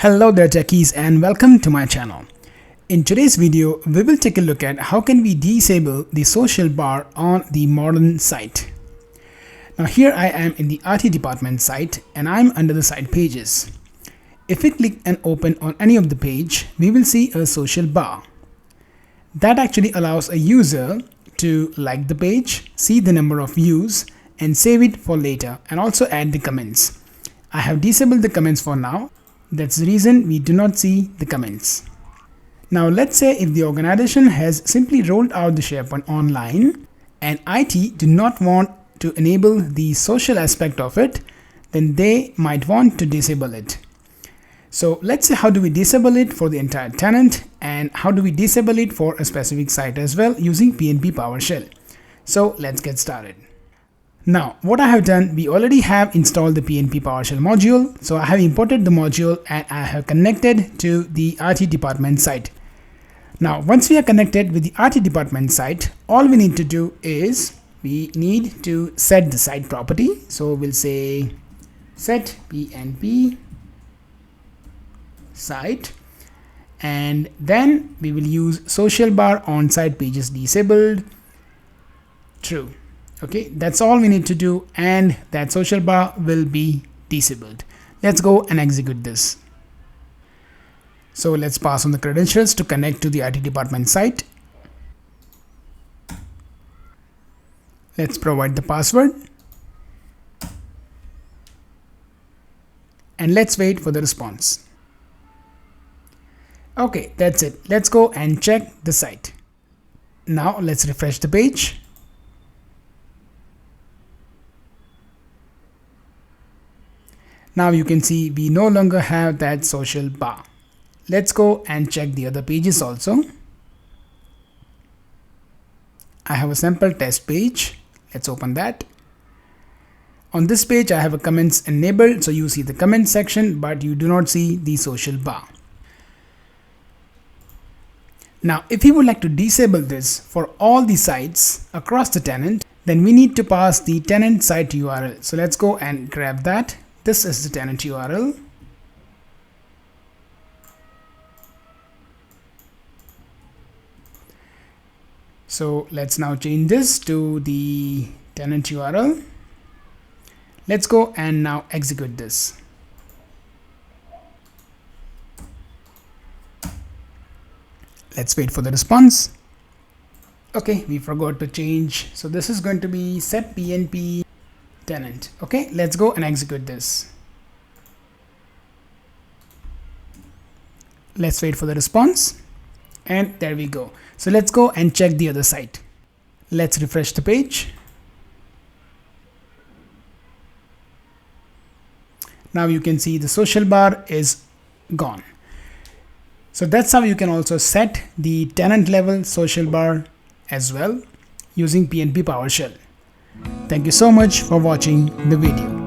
Hello there techies and welcome to my channel. In today's video, we will take a look at how can we disable the social bar on the modern site. Now here I am in the RT department site and I'm under the site pages. If we click and open on any of the page, we will see a social bar. That actually allows a user to like the page, see the number of views and save it for later and also add the comments. I have disabled the comments for now. That's the reason we do not see the comments. Now let's say if the organization has simply rolled out the SharePoint online and IT do not want to enable the social aspect of it, then they might want to disable it. So let's say how do we disable it for the entire tenant and how do we disable it for a specific site as well using PnP PowerShell. So let's get started. Now what I have done, we already have installed the PnP PowerShell module. So I have imported the module and I have connected to the RT department site. Now once we are connected with the RT department site, all we need to do is we need to set the site property. So we'll say set PnP site and then we will use social bar on site pages disabled true. Okay, that's all we need to do and that social bar will be disabled. Let's go and execute this. So let's pass on the credentials to connect to the IT department site. Let's provide the password. And let's wait for the response. Okay, that's it. Let's go and check the site. Now let's refresh the page. Now you can see we no longer have that social bar. Let's go and check the other pages also. I have a sample test page. Let's open that. On this page I have a comments enabled, so you see the comment section but you do not see the social bar. Now if you would like to disable this for all the sites across the tenant, then we need to pass the tenant site URL. So let's go and grab that. This is the tenant URL. So let's now change this to the tenant URL. Let's go and now execute this. Let's wait for the response. Okay, we forgot to change. So this is going to be set PnP tenant. Okay, let's go and execute this. Let's wait for the response and there we go. So let's go and check the other site. Let's refresh the page. Now you can see the social bar is gone. So that's how you can also set the tenant level social bar as well using PnP PowerShell. Thank you so much for watching the video.